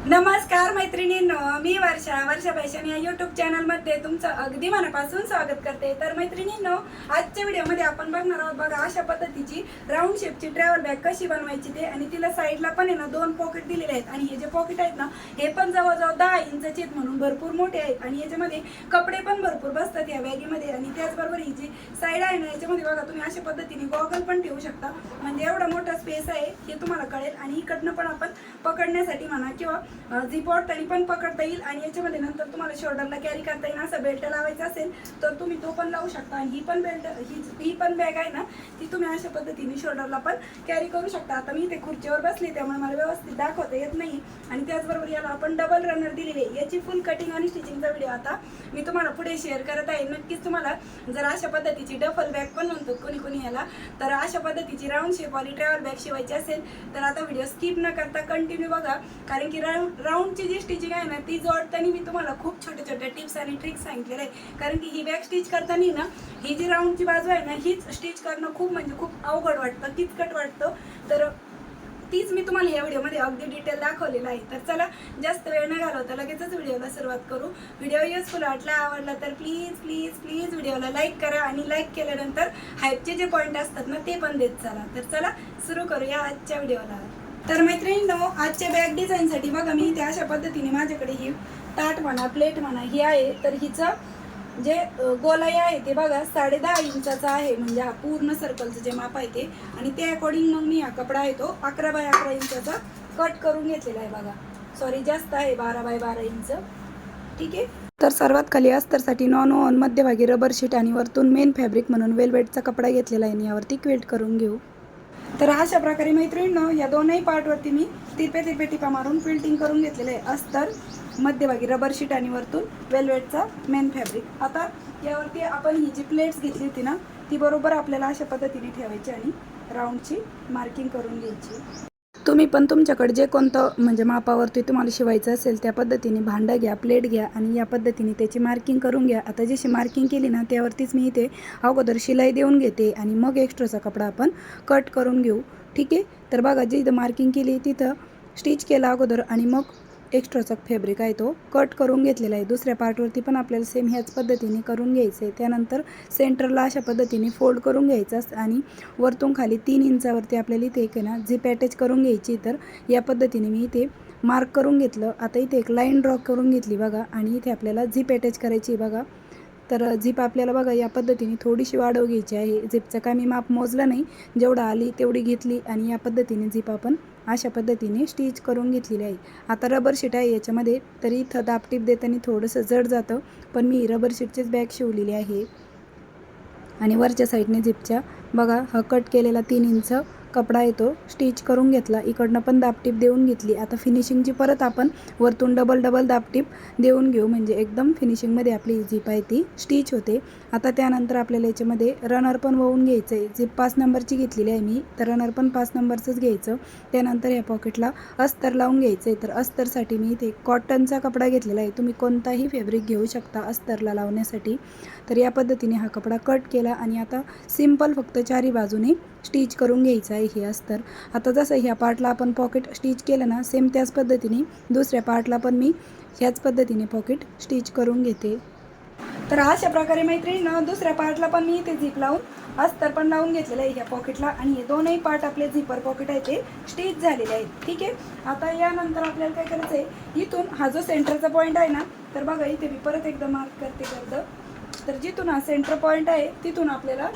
नमस्कार मैत्रिणींनो, मी वर्षा फॅशन या यूट्यूब चॅनलमध्ये तुमचं अगदी मनापासून स्वागत करते। तर मैत्रिणींनो, आजच्या व्हिडिओमध्ये आपण बघणार आहोत बघा अशा पद्धतीची राऊंड शेपची ट्रॅव्हल बॅग कशी बनवायची ते। आणि तिला साईडला पण आहे ना 2 पॉकेट दिलेले आहेत आणि हे जे पॉकेट आहेत ना हे पण जवळजवळ 10 इंचाचे आहेत म्हणून भरपूर मोठे आहेत आणि याच्यामध्ये कपडे पण भरपूर बसतात या बॅगीमध्ये। आणि त्याचबरोबर ही जी साईड आहे ना याच्यामध्ये बघा तुम्ही अशा पद्धतीने गॉगल पण ठेवू शकता, म्हणजे एवढा मोठा स्पेस आहे हे तुम्हाला कळेल। आणि इकडनं पण आपण पकडण्यासाठी म्हणा किंवा झिप ओढताना पण पकडता येईल आणि याच्यामध्ये नंतर तुम्हाला शोल्डरला कॅरी करता येईल असं बेल्ट लावायचा असेल तर तुम्ही तो पण लावू शकता। आणि ही पण बेल्ट ही पण बॅग आहे ना ती तुम्ही अशा पद्धतीने शोल्डरला पण कॅरी करू शकता। आता मी इथे खुर्चीवर बसली त्यामुळे मला व्यवस्थित दाखवता येत नाही। आणि त्याचबरोबर याला आपण डबल रनर दिलेली आहे, याची फुल कटिंग आणि स्टिचिंगचा व्हिडिओ आता मी तुम्हाला पुढे शेअर करत आहे। नक्कीच तुम्हाला जर अशा पद्धतीची डफल बॅग पण म्हणतो कोणी कोणी याला, तर अशा पद्धतीची राऊंड शेपवाली ट्रॅव्हल बॅग शिवायची असेल तर आता व्हिडिओ स्किप न करता कंटिन्यू बघा, कारण की राऊंडची जी स्टिचिंग आहे ना ती जोडताना मी तुम्हाला खूप छोटे छोटे टिप्स आणि ट्रिक्स सांगितलेले आहे। कारण की ही बॅग स्टिच करताना ना ही जी राऊंडची बाजू आहे ना हीच स्टिच करणं खूप म्हणजे खूप अवघड वाटतं, किचकट वाटतं। तर तीच मी तुम्हाला या व्हिडिओमध्ये अगदी डिटेल दाखवलेलं आहे। तर चला जास्त वेळ न घालवता लगेचच व्हिडिओला सुरुवात करू। व्हिडिओ युजफुल वाटला आवडला तर प्लीज प्लीज प्लीज व्हिडिओला लाईक करा आणि लाईक केल्यानंतर हाईपचे जे पॉईंट असतात ना ते पण देत चला। तर चला सुरू करूया आजच्या व्हिडिओला। तर मैत्रिणींनो, आजच्या बॅग डिझाईनसाठी बघा मी इथे अशा पद्धतीने माझ्याकडे ही ताट म्हणा प्लेट म्हणा ही आहे। तर हिचं जे गोलाई आहे ते बघा 10.5 इंचाचा आहे, म्हणजे हा पूर्ण सर्कलचं जे माप आहे ते। आणि त्या अकॉर्डिंग मग मी हा कपडा आहे तो 11 बाय 11 इंचाचा कट करून घेतलेला आहे बघा। सॉरी जास्त आहे 12 बाय 12 इंच, ठीक आहे। तर सर्वात खाली अस्तरसाठी नॉन ओव्हन, मध्यभागी रबर शीट आणि वरतून मेन फॅब्रिक म्हणून वेलवेटचा कपडा घेतलेला आहे आणि यावरती क्विल्ट करून घेऊ। तर अशा प्रकारे मैत्रिणींनो या दोनही पार्टवरती मी तिरपे टिपा मारून क्विल्टिंग करून घेतलेलं आहे। अस्तर, मध्यभागी रबर शीट आणि वरतून वेलवेटचा मेन फॅब्रिक। आता यावरती आपण ही जी प्लेट्स घेतली होती ना ती बरोबर आपल्याला अशा पद्धतीने ठेवायची आणि राऊंडची मार्किंग करून घ्यायची। तुम्ही पण तुमच्याकडे जे कोणतं म्हणजे मापावरती तुम्हाला शिवायचं असेल त्या पद्धतीने भांडं घ्या, प्लेट घ्या आणि या पद्धतीने त्याची मार्किंग करून घ्या। आता जशी मार्किंग केली ना त्यावरतीच मी इथे अगोदर शिलाई देऊन घेते आणि मग एक्स्ट्राचा कपडा आपण कट करून घेऊ, ठीक आहे। तर बघा जिथं मार्किंग केली तिथं स्टिच केला अगोदर आणि मग एक्स्ट्राचा फॅब्रिक आहे तो कट करून घेतलेला आहे। दुसऱ्या पार्टवरती पण आपल्याला सेम ह्याच पद्धतीने करून घ्यायचं आहे। त्यानंतर सेंटरला अशा पद्धतीने फोल्ड करून घ्यायचं आणि वरतून खाली 3 इंचावरती आपल्याला इथे एक ना झिप अटॅच करून घ्यायची। तर या पद्धतीने मी इथे मार्क करून घेतलं। आता इथे एक लाईन ड्रॉ करून घेतली बघा आणि इथे आपल्याला झिप अटॅच करायची बघा। तर झिप आपल्याला बघा या पद्धतीने थोडीशी वाढव घ्यायची आहे। झिपचं काय मी माप मोजलं नाही, जेवढं आली तेवढी घेतली आणि या पद्धतीने झिप आपण अशा पद्धतीने स्टिच करून घेतलेली आहे। आता रबर शीट आहे याच्यामध्ये, तरी इथं दाबटीप देताना थोडंसं जड जातं, पण मी रबर शीटचीच बॅग शिवलेली आहे। आणि वरच्या साईडने झिपच्या बघा हा कट केलेला 3 इंच कपडा आहे तो स्टिच करून घेतला, इकडनं पण दाबटीप देऊन घेतली। आता फिनिशिंगची परत आपण वरतून डबल दाबटीप देऊन घेऊ, म्हणजे एकदम फिनिशिंगमध्ये आपली झिप आहे ती स्टिच होते। आता त्यानंतर आपल्याला याच्यामध्ये रनर पण वळून घ्यायचं आहे। झिप 5 नंबरची घेतलेली आहे मी, तर रनर पण 5 नंबरचंच घ्यायचं। त्यानंतर या पॉकेटला अस्तर लावून घ्यायचं आहे। तर अस्तरसाठी मी इथे कॉटनचा कपडा घेतलेला आहे, तुम्ही कोणताही फॅब्रिक घेऊ शकता अस्तरला लावण्यासाठी। तर या पद्धतीने हा कपडा कट केला आणि आता सिंपल फक्त चारी बाजूने स्टिच करून घ्यायचं आहे हे अस्तर। आता जसं ह्या पार्टला आपण पॉकेट स्टिच केलं ना सेम त्याच पद्धतीने दुसऱ्या पार्टला पण मी ह्याच पद्धतीने पॉकेट स्टिच करून घेते। तर अशा प्रकारे मैत्रिणींनो दुसऱ्या पार्टला पण मी इथे झिप लावून अस्तर पण लावून घेतलेलं आहे ह्या पॉकेटला आणि हे दोनही पार्ट आपले झिपर पॉकेट आहे ते स्टिच झालेले आहेत, ठीक आहे। आता यानंतर आपल्याला काय करायचं आहे, इथून हा जो सेंटरचा पॉईंट आहे ना तर बघा इथे मी परत एकदा मार्क करते करतं। तर जिथून हा सेंटर पॉईंट आहे तिथून आपल्याला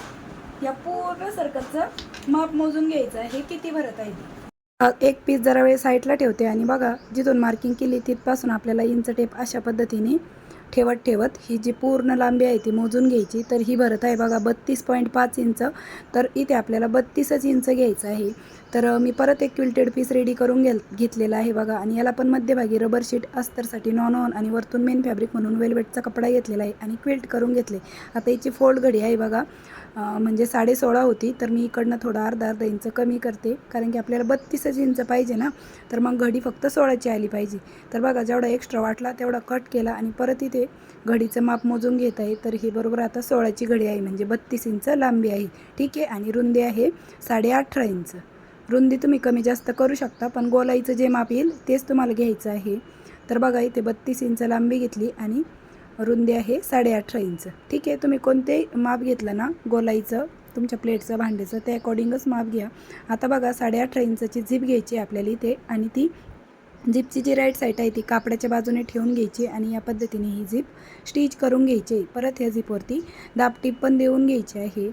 या पूर्ण सर्कलचं माप मोजून घ्यायचं आहे, किती भरत आहे। एक पीस जरा वेळ साईडला ठेवते आणि बघा जिथून मार्किंग केली तिथपासून आपल्याला इंच टेप अशा पद्धतीने ठेवत ही जी पूर्ण लांबी आहे ती मोजून घ्यायची। तर ही भरत आहे बघा 32.5 इंच, तर इथे आपल्याला 32च इंच घ्यायचं आहे। तर मी परत एक क्विल्टेड पीस रेडी करून घेतलेला आहे बघा आणि याला पण मध्यभागी रबर शीट अस्तरसाठी नॉन ऑन आणि वरतून मेन फॅब्रिक म्हणून वेलवेटचा कपडा घेतलेला आहे आणि क्विल्ट करून घेतले। आता याची फोल्ड घडी आहे बघा, म्हणजे 16.5 होती तर मी इकडनं थोडं अर्धा इंच कमी करते, कारण की आपल्याला 32च इंच पाहिजे ना, तर मग घडी फक्त 16ची आली पाहिजे। तर बघा जेवढा एक्स्ट्रा वाटला तेवढा कट केला आणि परत इथे घडीचं माप मोजून घेत आहे। तर ही बरोबर आता 16ची घडी आहे, म्हणजे 32 इंच लांबी आहे, ठीक आहे। आणि रुंदी आहे 18.5 इंच रुंदी तुम्ही कमी जास्त करू शकता, पण गोलाईचं जे माप येईल तेच तुम्हाला घ्यायचं आहे. तर बघा इथे 32 इंच लांबी घेतली आणि रुंदी आहे 18.5 इंच. ठीक आहे, तुम्ही कोणतेही माप घेतलं ना गोलाईचं तुमच्या प्लेटचं भांड्याचं त्या अकॉर्डिंगच माप घ्या. आता बघा 18.5 इंचची झीप घ्यायची आपल्याला इथे आणि ती झीपची जी राईट साईड आहे ती कापडाच्या बाजूने ठेवून घ्यायची आणि या पद्धतीने ही झीप स्टिच करून घ्यायची. परत ह्या झीपवरती दाबटीप पण देऊन घ्यायची आहे.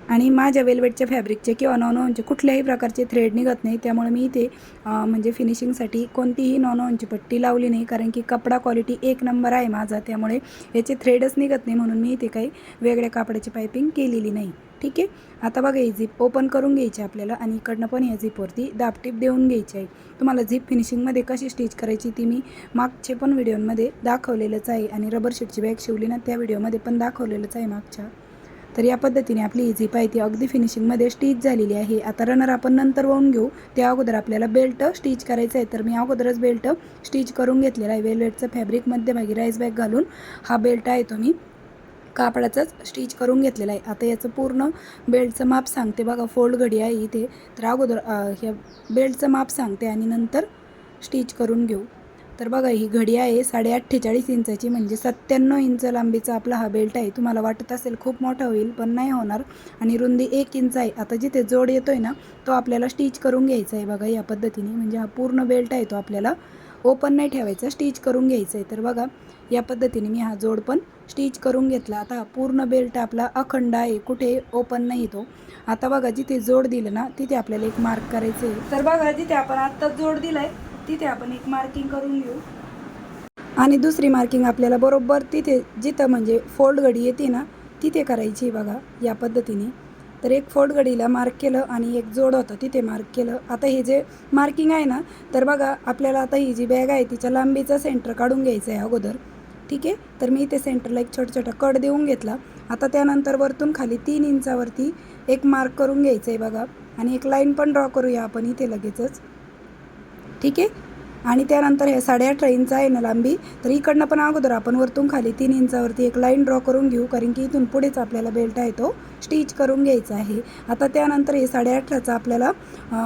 आणि माझ्या वेलवेटच्या फॅब्रिकचे किंवा नॉनचे कुठल्याही प्रकारचे थ्रेड निघत नाही, त्यामुळे मी इथे म्हणजे फिनिशिंगसाठी कोणतीही नॉनची पट्टी लावली नाही, कारण की कपडा क्वालिटी एक नंबर आहे माझा, त्यामुळे याचे थ्रेडच निघत नाही, म्हणून मी इथे काही वेगळ्या कापडाची पायपिंग केलेली नाही. ठीक आहे, आता बघा ही झीप ओपन करून घ्यायची आपल्याला आणि इकडनं पण या झीपवरती दाबटीप देऊन घ्यायची आहे. तुम्हाला झीप फिनिशिंगमध्ये कशी स्टिच करायची ती मी मागचे पण व्हिडिओमध्ये दाखवलेलंच आहे आणि रबर शीटची बॅग शिवली ना त्या व्हिडिओमध्ये पण दाखवलेलंच आहे मागच्या. तर या पद्धतीने आपली ही झीप आहे ती अगदी फिनिशिंगमध्ये स्टिच झालेली आहे. आता रनर आपण नंतर वाहून घेऊ, त्या अगोदर आपल्याला बेल्ट स्टिच करायचं आहे. तर मी अगोदरच बेल्ट स्टिच करून घेतलेला आहे. वेलवेटचं फॅब्रिक मध्यभागी राईस बॅग घालून हा बेल्ट आहे तो मी कापडाचाच स्टिच करून घेतलेला आहे. आता याचं पूर्ण बेल्टचं माप सांगते बघा, फोल्ड घडी आहे इथे, तर अगोदर ह्या बेल्टचं माप सांगते आणि नंतर स्टिच करून घेऊ. तर बघा ही घडी आहे 48.5 इंचाची, म्हणजे 97 इंच लांबीचा आपला हा बेल्ट आहे. तुम्हाला वाटत असेल खूप मोठा होईल, पण नाही होणार. आणि रुंदी 1 इंच आहे. आता जिथे जोड येतोय ना तो आपल्याला स्टिच करून घ्यायचा आहे बघा या पद्धतीने, म्हणजे हा पूर्ण बेल्ट आहे तो आपल्याला ओपन नाही ठेवायचा, स्टिच करून घ्यायचा आहे. तर बघा या पद्धतीने मी हा जोड पण स्टिच करून घेतला. आता हा पूर्ण बेल्ट आपला अखंड आहे, कुठे ओपन नाही तो. आता बघा जिथे जोड दिलं ना तिथे आपल्याला एक मार्क करायचं आहे. तर बघा जिथे आपण आत्ता जोड दिलाय तिथे आपण एक मार्किंग करून घेऊ आणि दुसरी मार्किंग आपल्याला बरोबर तिथे जिथं म्हणजे फोल्ड घडी येते ना तिथे करायची बघा या पद्धतीने. तर एक फोल्ड घडीला मार्क केलं आणि एक जोड होतं तिथे मार्क केलं. आता हे जे मार्किंग आहे ना, तर बघा आपल्याला आता ही जी बॅग आहे तिच्या लांबीचा सेंटर काढून घ्यायचं आहे अगोदर. ठीक आहे, तर मी इथे सेंटरला एक छोटा कट देऊन घेतला. आता त्यानंतर वरतून खाली 3 इंचावरती एक मार्क करून घ्यायचं आहे बघा आणि एक लाईन पण ड्रॉ करूया आपण इथे लगेचच. ठीक आहे, आणि त्यानंतर हे 18.5 इंच आहे ना लांबी, तर इकडनं पण अगोदर आपण वरतून खाली 3 इंचावरती एक लाईन ड्रॉ करून घेऊ, कारण की इथून पुढेच आपल्याला बेल्ट आहे तो स्टिच करून घ्यायचा आहे. आता त्यानंतर हे 18.5चा आपल्याला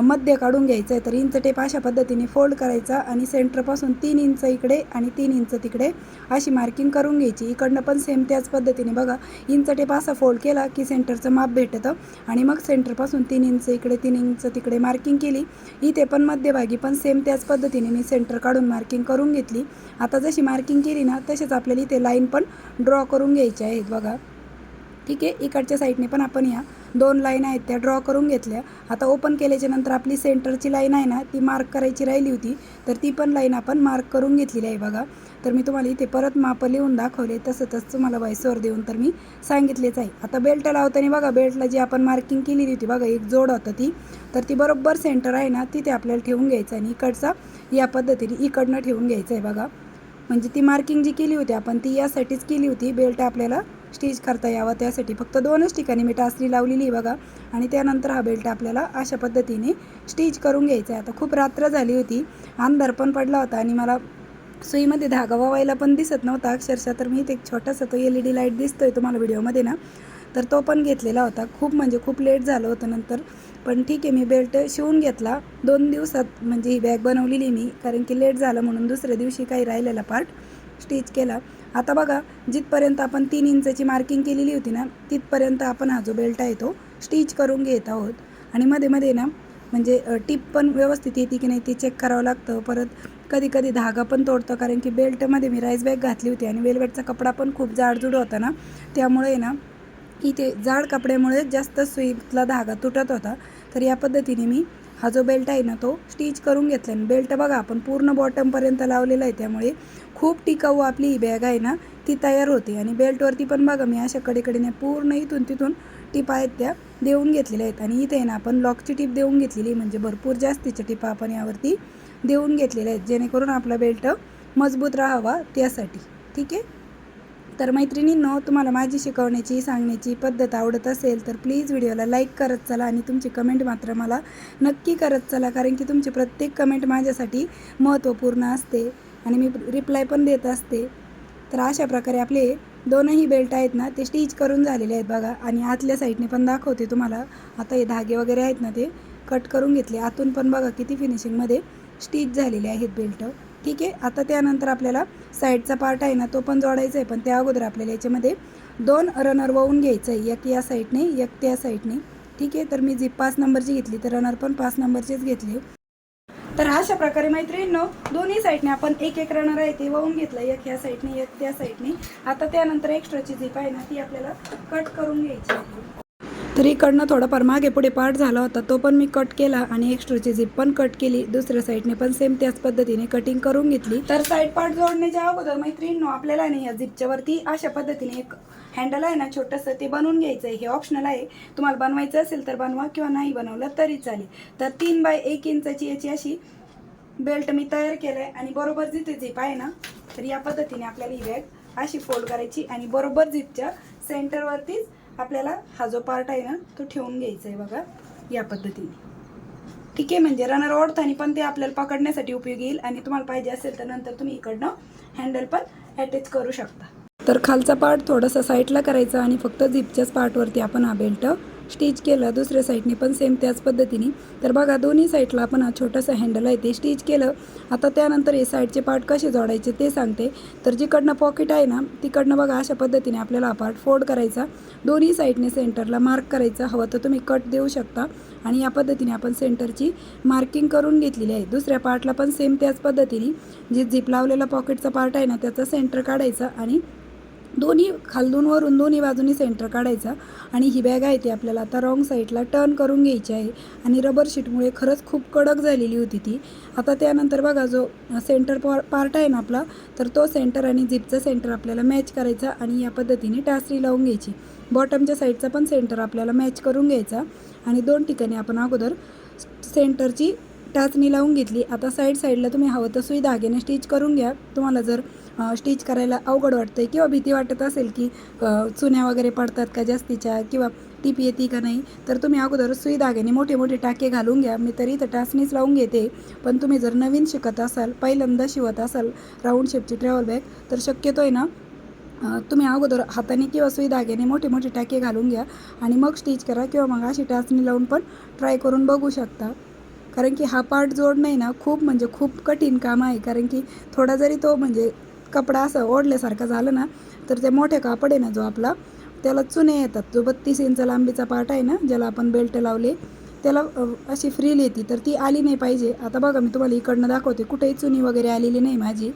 मध्य काढून घ्यायचं आहे. तर इंच टेप अशा पद्धतीने फोल्ड करायचा आणि सेंटरपासून 3 इंच इकडे आणि 3 इंच तिकडे अशी मार्किंग करून घ्यायची. इकडनं पण सेम त्याच पद्धतीने बघा, इंच टेप असा फोल्ड केला की सेंटरचं माप भेटतं आणि मग सेंटरपासून 3 इंच इकडे 3 इंच तिकडे मार्किंग केली. इथे पण मध्यभागी पण सेम त्याच पद्धतीने मी सेंटर काढून मार्किंग करून घेतली. आता जशी मार्किंग केली ना तसेच आपल्याला इथे लाईन पण ड्रॉ करून घ्यायची आहेत बघा. ठीक आहे, इकडच्या साईडने पण आपण या 2 लाईन आहेत त्या ड्रॉ करून घेतल्या. आता ओपन केल्याच्या नंतर आपली सेंटरची लाईन आहे ना ती मार्क करायची राहिली होती, तर ती पण लाईन आपण मार्क करून घेतलेली आहे बघा. तर मी तुम्हाला इथे परत माप लिहून दाखवले, तसंच तुम्हाला व्हॉइसवर देऊन तर मी सांगितलेच आहे. आता बेल्ट लावताना बघा बेल्टला जी आपण मार्किंग केलेली होती बघा, एक जोड होतं ती, तर ती बरोबर सेंटर आहे ना तिथे आपल्याला ठेवून घ्यायचं आणि इकडचा या पद्धतीने इकडनं ठेवून घ्यायचं आहे बघा. म्हणजे ती मार्किंग जी केली होती आपण ती यासाठीच केली होती, बेल्ट आपल्याला स्टिच करता यावं त्यासाठी. फक्त 2च ठिकाणी मी टाचणी लावलेली बघा आणि त्यानंतर हा बेल्ट आपल्याला अशा पद्धतीने स्टिच करून घ्यायचा आहे. आता खूप रात्र झाली होती, अंधार पण पडला होता आणि मला सुईमध्ये धागा वावायला पण दिसत नव्हता अक्षरशः. तर मी इथे एक छोटासा तो LED लाईट दिसतोय तुम्हाला व्हिडिओमध्ये ना, तर तो पण घेतलेला होता. खूप म्हणजे खूप लेट झालं होतं नंतर, पण ठीक आहे मी बेल्ट शिवून घेतला 2 दिवसात. म्हणजे ही बॅग बनवलेली मी, कारण की लेट झालं म्हणून दुसऱ्या दिवशी काही राहिलेला पार्ट स्टिच केला. आता बघा जिथपर्यंत आपण 3 इंचची मार्किंग केलेली होती ना तिथपर्यंत आपण हा जो बेल्ट आहे तो स्टिच करून घेत आहोत. आणि मध्ये मध्ये ना म्हणजे टिप पण व्यवस्थित येते की नाही ते चेक करावं लागतं. परत कधी कधी धागा पण तोडतं, कारण की बेल्टमध्ये मी राईस बॅग घातली होती आणि वेलवेटचा कपडा पण खूप जाडजूड होता ना, त्यामुळे ना इथे जाड कपड्यामुळे जास्त सुईतला धागा तुटत होता. तर या पद्धतीने मी हा जो बेल्ट आहे ना तो स्टिच करून घेतला. आणि बेल्ट बघा आपण पूर्ण बॉटमपर्यंत लावलेला आहे, त्यामुळे खूप टिकाऊ आपली ही बॅग आहे ना ती तयार होते. आणि बेल्टवरती पण बघा मी अशा कडेकडेने पूर्ण इथून तिथून टिपा आहेत त्या देऊन घेतलेल्या आहेत. आणि इथे ना आपण लॉकची टिप देऊन घेतलेली, म्हणजे भरपूर जास्तीच्या टिपा आपण यावरती देऊन घेतलेल्या आहेत, जेणेकरून आपला बेल्ट मजबूत राहावा त्यासाठी. ठीक आहे, तर मैत्रिणींनो तुम्हाला माझी शिकवण्याची सांगण्याची पद्धत आवडत असेल तर प्लीज व्हिडिओला लाईक करत चला आणि तुमची कमेंट मात्र मला नक्की करत चला, कारण की तुमची प्रत्येक कमेंट माझ्यासाठी महत्त्वपूर्ण असते आणि मी रिप्लाय पण देत असते. तर अशा प्रकारे आपले दोनही बेल्ट आहेत ना ते स्टिच करून झालेले आहेत बघा. आणि आतल्या साईडने पण दाखवते तुम्हाला. आता हे धागे वगैरे आहेत ना ते कट करून घेतले. आतून पण बघा किती फिनिशिंगमध्ये स्टिच झालेले आहेत बेल्ट. ठीक आहे. आता त्यानंतर आपल्याला साईडचा पार्ट आहे ना तो पण जोडायचा आहे, पण त्या अगोदर आपल्याला याच्यामध्ये 2 रनर वळून घ्यायचं आहे, एक या साईडने एक त्या साईडने. ठीक आहे. तर मी जी 5 नंबरची घेतली तर रनर पण 5 नंबरचेच घेतले. तर अशा प्रकारे मैत्रिणींनो दोन्ही साईडने आपण एक रनर आहे ते वळून घेतलं, एक ह्या साईडने एक त्या साईडने. आता त्यानंतर एक्स्ट्राची झिप आहे ना ती आपल्याला कट करून घ्यायची आहे. तर इकडनं थोडाफार मागे पुढे पार्ट झाला होता तो पण मी कट केला आणि एक्स्ट्राची झिप पण कट केली. दुसऱ्या साईडने पण सेम त्याच पद्धतीने कटिंग करून घेतली. तर साईड पार्ट जोडण्याच्या अगोदर मैत्रिणींनो आपल्याला नाही या झिपच्या वरती अशा पद्धतीने एक हँडल आहे ना छोटंसं ते बनवून घ्यायचं आहे. हे ऑप्शनल आहे, तुम्हाला बनवायचं असेल तर बनवा किंवा नाही बनवलं तरी चालेल. तर 3 बाय 1 इंचाची याची अशी बेल्ट मी तयार केलं आहे आणि बरोबर जिथे झिप आहे ना तर या पद्धतीने आपल्याला ही बॅग अशी फोल्ड करायची आणि बरोबर झिपच्या सेंटरवरतीच आपल्याला हा जो पार्ट आहे ना तो ठेवून घ्यायचा आहे बघा या पद्धतीने. ठीक आहे. म्हणजे रनर ओढताना पण ते आपल्याला पकडण्यासाठी उपयोगी येईल आणि तुम्हाला पाहिजे असेल तर नंतर तुम्ही इकडनं हँडल पण अटॅच करू शकता. तर खालचा पार्ट थोडासा साईडला करायचा आणि फक्त झिपच्याच पार्टवरती आपण हा बेल्ट स्टिच केलं. दुसऱ्या साईडने पण सेम त्याच पद्धतीने. तर बघा दोन्ही साईडला आपण हा छोटासा हँडल आहे ते स्टिच केलं. आता त्यानंतर हे साईडचे पार्ट कसे जोडायचे ते सांगते. तर जिकडनं पॉकेट आहे ना तिकडनं बघा अशा पद्धतीने आपल्याला हा पार्ट फोल्ड करायचा. दोन्ही साईडने सेंटरला मार्क करायचा. हवं तर तुम्ही कट देऊ शकता. आणि या पद्धतीने आपण सेंटरची मार्किंग करून घेतलेली आहे. दुसऱ्या पार्टला पण सेम त्याच पद्धतीने जे झिप लावलेला पॉकेटचा पार्ट आहे ना त्याचा सेंटर काढायचा आणि दोन्ही खालून वरून दोन्ही बाजूनी सेंटर काढायचा. आणि ही बॅग आहे ती आपल्याला आता रॉंग साईडला टर्न करून घ्यायची आहे. आणि रबर शीटमुळे खरंच खूप कडक झालेली होती ती. आता त्यानंतर बघा जो सेंटर पार्ट आहे ना आपला तर तो सेंटर आणि झिपचा सेंटर आपल्याला मॅच करायचा आणि या पद्धतीने टाचणी लावून घ्यायची. बॉटमच्या साईडचा पण सेंटर आपल्याला मॅच करून घ्यायचा आणि 2 ठिकाणी आपण अगोदर सेंटरची टाचणी लावून घेतली. आता साईडला तुम्ही हवं तर सुई धाग्याने स्टिच करून घ्या. तुम्हाला जर स्टिच करायला अवघड वाटतं किंवा भीती वाटत असेल की चुन्या वगैरे पडतात का जास्तीच्या किंवा टीप येते का नाही तर तुम्ही अगोदर सुई धाग्याने मोठे मोठे टाके घालून घ्या. मी तरी तर टाचणीच लावून घेते. पण तुम्ही जर नवीन शिकत असाल पहिल्यांदा शिवत असाल राऊंड शेपची ट्रॅव्हल बॅग तर शक्यतो आहे ना तुम्ही अगोदर हाताने किंवा सुई धाग्याने मोठे मोठे टाके घालून घ्या आणि मग स्टिच करा किंवा मग अशी टाचणी लावून पण ट्राय करून बघू शकता. कारण की हा पार्ट जोडणं आहे ना खूप म्हणजे खूप कठीण काम आहे. कारण की थोडा जरी तो म्हणजे कपडा असं ओढल्यासारखा झालं ना तर ते मोठे कापड आहे ना जो आपला त्याला चुने येतात. जो 32 इंच लांबीचा पार्ट आहे ना ज्याला आपण बेल्ट लावले त्याला अशी फ्रील येते तर ती आली नाही पाहिजे. आता बघा मी तुम्हाला इकडनं दाखवते कुठेही चुनी वगैरे आलेली नाही माझी.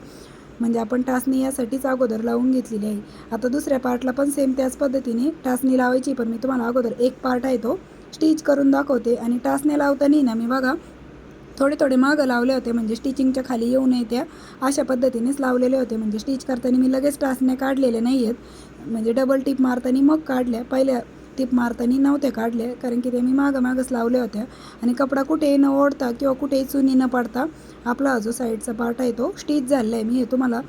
म्हणजे आपण टाचणी यासाठीच अगोदर लावून घेतलेली आहे. आता दुसऱ्या पार्टला पण सेम त्याच पद्धतीने टाचणी लावायची. पण मी तुम्हाला अगोदर एक पार्ट आहे तो स्टिच करून दाखवते. आणि टाचण्या लावताना ना मी बघा थोडे मागं लावले होते म्हणजे स्टिचिंगच्या खाली येऊ नये त्या अशा पद्धतीनेच लावलेले होते. म्हणजे स्टिच करताना मी लगेच टाचण्या काढलेल्या नाही आहेत. म्हणजे डबल टिप मारताना मग काढल्या. पहिल्या टिप मारताना नव्हत्या काढल्या कारण की ते मी मागच लावल्या होत्या. आणि कपडा कुठेही न ओढता किंवा कुठेही चुनी न पडता आपला जो साईडचा पार्ट आहे तो स्टिच झालेला आहे. मी हे तुम्हाला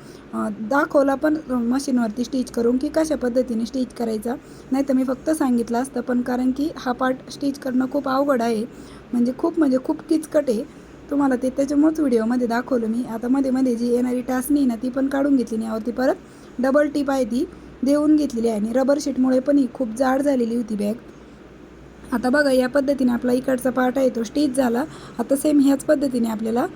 दाखवला पण मशीनवरती स्टिच करून की कशा पद्धतीने स्टिच करायचा. नाही तर मी फक्त सांगितलं असतं. पण कारण की हा पार्ट स्टिच करणं खूप अवघड आहे. म्हणजे खूप किचकट आहे. तुम्हाला ते त्याच्यामुळेच व्हिडिओमध्ये दाखवलं मी. आता मध्ये जी येणारी टाचणी ना ती पण काढून घेतली नाही. यावरती परत डबल टिप आहे ती देऊन घेतलेली आहे. आणि रबर शीटमुळे पण ही खूप जाड झालेली होती बॅग. आता बघा या पद्धतीने आपला इकडचा पार्ट आहे तो स्टिच झाला. आता सेम ह्याच पद्धतीने आपल्याला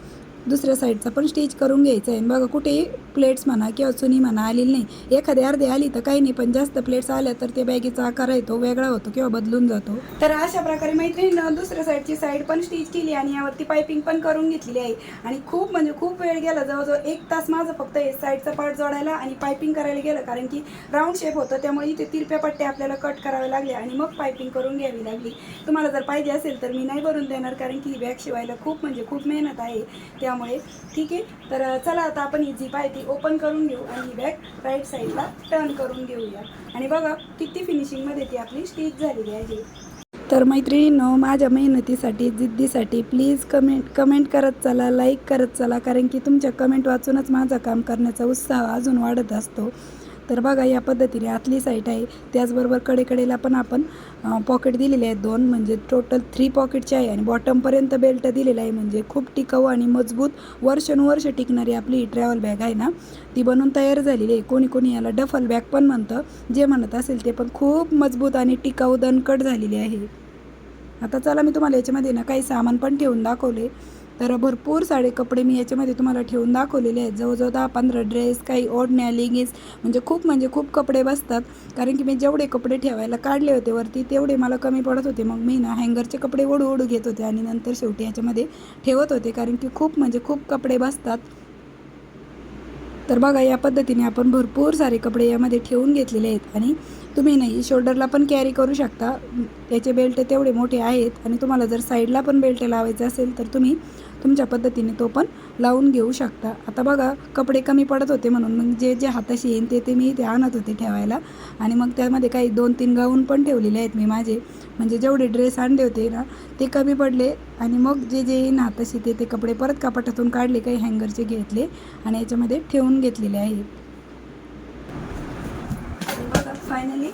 दुसऱ्या साईडचा पण स्टिच करून घ्यायचा आहे. बघा कुठेही प्लेट्स म्हणा किंवा चुनी म्हणा आलेली नाही. एखादी अर्धी आली तर काही नाही, पण जास्त प्लेट्स आल्या तर ते बॅगेचा आकार आहे तो वेगळा होतो किंवा बदलून जातो. तर अशा प्रकारे मैत्रिणीनं दुसऱ्या साईडची साईड पण स्टिच केली आणि यावरती पायपिंग पण करून घेतलेली आहे. आणि खूप वेळ गेला. जवळजवळ 1 तास माझं फक्त हे साईडचा पार्ट जोडायला आणि पायपिंग करायला गेलं. कारण की राऊंड शेप होतं त्यामुळे इथे तिरप्या पट्ट्या आपल्याला कट कराव्या लागल्या आणि मग पायपिंग करून घ्यावी लागली. तुम्हाला जर पाहिजे असेल तर मी नाही भरून देणार कारण की ही बॅग शिवायला खूप मेहनत आहे त्यामुळे. ठीक आहे. तर चला आता आपण ही झिप आहे ती ओपन करून घेऊ आणि ही बॅग राईट साईडला टर्न करून घेऊया. आणि बघा किती फिनिशिंगमध्ये ती आपली स्टिच झालेली आहे. तर मैत्रिणींनो माझ्या मेहनतीसाठी जिद्दीसाठी प्लीज कमेंट करत चला, लाईक करत चला. कारण की तुमच्या कमेंट वाचूनच माझं काम करण्याचा उत्साह अजून वाढत असतो. तर बघा या पद्धतीने आतली साईड आहे, त्याचबरोबर कडेकडेला पण आपण पॉकेट दिलेले आहेत 2, म्हणजे टोटल 3 पॉकेटचे आहे आणि बॉटमपर्यंत बेल्ट दिलेला आहे. म्हणजे खूप टिकाऊ आणि मजबूत वर्षानुवर्ष टिकणारी आपली ट्रॅव्हल बॅग आहे ना, ती बनवून तयार झालेली आहे. कोणी कोणी याला डफल बॅग पण म्हणतं, जे म्हणत असेल ते. पण खूप मजबूत आणि टिकाऊ दणकट झालेली आहे. आता चला मी तुम्हाला याच्यामध्ये ना काही सामान पण ठेवून दाखवले. तर भरपूर सारे कपडे मी याच्यामध्ये तुम्हाला ठेवून दाखवलेले आहेत. जवळजवळ 10-15 ड्रेस, काही ओढण्या, लेगिन्स, म्हणजे खूप कपडे बसतात. कारण की मी जेवढे कपडे ठेवायला काढले होते वरती तेवढे मला कमी पडत होते. मग मी ना हँगरचे कपडे ओढू घेत होते आणि नंतर शेवटी याच्यामध्ये ठेवत होते, कारण की खूप कपडे बसतात. तर बघा या पद्धतीने आपण भरपूर सारे कपडे यामध्ये ठेवून घेतलेले आहेत. आणि तुम्ही नाही शोल्डरला पण कॅरी करू शकता. त्याचे बेल्ट तेवढे मोठे आहेत आणि तुम्हाला जर साईडला पण बेल्ट लावायचा असेल तर तुम्ही तुमच्या पद्धतीने तो पण लावून घेऊ शकता. आता बघा कपडे कमी पडत होते म्हणून मग जे हाताशी येईन ते मी इथे आणत होते ठेवायला. आणि मग त्यामध्ये काही 2-3 गाऊन पण ठेवलेले आहेत मी माझे. म्हणजे जेवढे ड्रेस आणले होते ना ते कमी पडले आणि मग जे येईन हाताशी ते कपडे परत कपाटातून काढले, काही हँगरचे घेतले आणि याच्यामध्ये ठेवून घेतलेले आहेत. बघा फायनली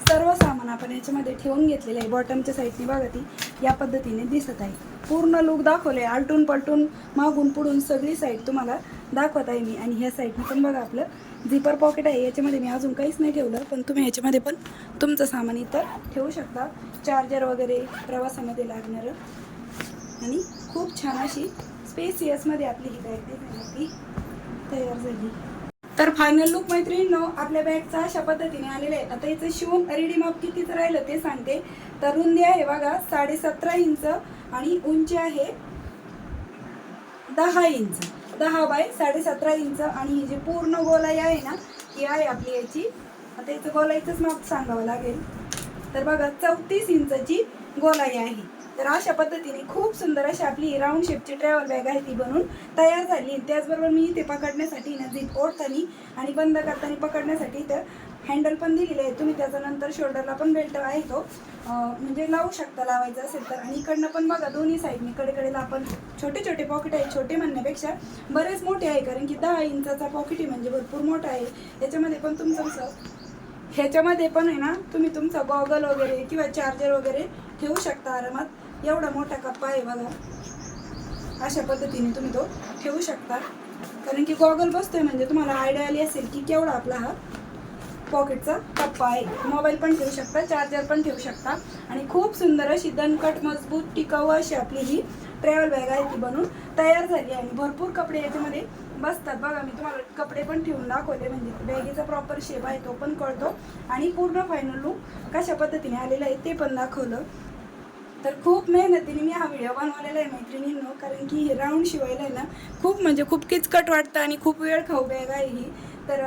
सर्व सामान आपण याच्यामध्ये ठेवून घेतलेलं आहे. बॉटमच्या साईडनी बघा ती या पद्धतीने दिसत आहे. पूर्ण लुक दाखवले, आलटून पलटून मागून पुढून सगळी साईड तुम्हाला दाखवत आहे मी. आणि ह्या साईडनी पण बघा आपलं झिपर पॉकेट आहे. याच्यामध्ये मी अजून काहीच नाही ठेवलं, पण तुम्ही याच्यामध्ये पण तुमचं सामान इथं ठेवू शकता. चार्जर वगैरे प्रवासामध्ये लागणारं. आणि खूप छान अशी स्पेसियसमध्ये आपली ही बॅग ती तयार झाली. तर फायनल लुक मैत्रिणींनो आपल्या बॅगचा अशा पद्धतीने आलेला आहे. आता याचं शिवून रेडी माप कितीचं राहिलं ते सांगते. तर रुंदी आहे बघा 17.5 इंच आणि उंची आहे 10 इंच, 10 बाय 17.5 इंच. आणि ही जी पूर्ण गोलाई आहे ना ही आहे आपली याची. आता याचं गोलाईचंच माप सांगावं लागेल. तर बघा 34 इंचची गोलाई आहे. तर अशा पद्धतीने खूप सुंदर अशी आपली राऊंड शेपची ट्रॅव्हल बॅग आहे ती बनवून तयार झाली. त्याचबरोबर मी इथे पकडण्यासाठी ना झिप ओढताना आणि बंद करताना पकडण्यासाठी इथं हँडल पण दिलेले आहे. तुम्ही त्याच्यानंतर शोल्डरला पण बेल्ट आहे तो म्हणजे लावू शकता लावायचा असेल तर. आणि इकडनं पण बघा दोन्ही साईडनी कडेकडेला आपण छोटे पॉकेट आहे. छोटे म्हणण्यापेक्षा बरेच मोठे आहे, कारण की 10 इंचाचा पॉकेट आहे म्हणजे भरपूर मोठा आहे. याच्यामध्ये पण ह्याच्यामध्ये पण आहे ना तुम्ही तुमचा गॉगल वगैरे किंवा चार्जर वगैरे ठेवू शकता आरामात. एवढा मोठा कप्पा आहे बघा, अशा पद्धतीने तुम्ही तो ठेवू शकता. कारण की गॉगल बसतोय म्हणजे तुम्हाला आयडिया आली असेल की केवढा आपला हा पॉकेटचा कप्पा आहे. मोबाईल पण ठेवू शकता, चार्जर पण ठेवू शकता. आणि खूप सुंदर अशी दणकट मजबूत टिकाऊ अशी आपली ही ट्रॅव्हल बॅग आहे ती बनवून तयार झाली. आणि भरपूर कपडे याच्यामध्ये बसतात. बघा मी तुम्हाला कपडे पण ठेवून दाखवले, म्हणजे बॅगेचा प्रॉपर शेप आहे तो पण कळतो. आणि पूर्ण फायनल लुक कशा पद्धतीने आलेला आहे ते पण दाखवलं. तर खूप मेहनतीने मी हा व्हिडिओ बनवलेला आहे मैत्रिणींनो, कारण की हे राऊंड शिवायला आहे ना खूप किचकट वाटतं आणि खूप वेळ खाऊ बॅग आहे ही. तर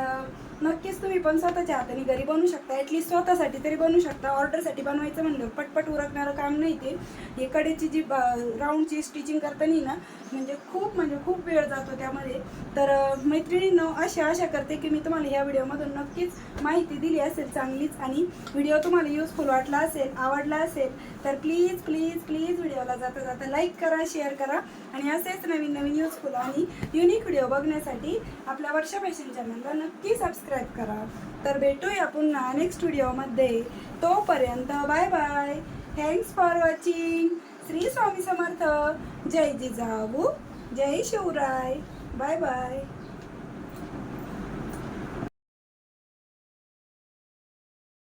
नक्कीच तुम्ही पण स्वतःच्या हाताने घरी बनवू शकता. ॲटलीस्ट स्वतःसाठी तरी बनवू शकता. ऑर्डरसाठी बनवायचं म्हणलं पटपट उरकणारं काम नाही ते. हे कडेची जी राऊंडची स्टिचिंग करताना ना म्हणजे खूप वेळ जातो त्यामध्ये. तर मैत्रिणींनो आशा करते की मी तुम्हाला ह्या व्हिडिओमधून नक्कीच माहिती दिली असेल चांगलीच. आणि व्हिडिओ तुम्हाला युजफुल वाटला असेल, आवडला असेल तर प्लीज व्हिडिओला जाता लाईक करा, शेअर करा. आणि असेच नवीन युजफुल आणि युनिक व्हिडिओ बघण्यासाठी आपल्या वर्षा फॅशन चॅनलला नक्की सबस्क्राईब करा. तर भेटूया पुन्हा नेक्स्ट व्हिडिओमध्ये. तोपर्यंत bye bye. Thanks for watching. Shri Swami Samarth. जय जिजाऊ, जय शिवराय. Bye bye.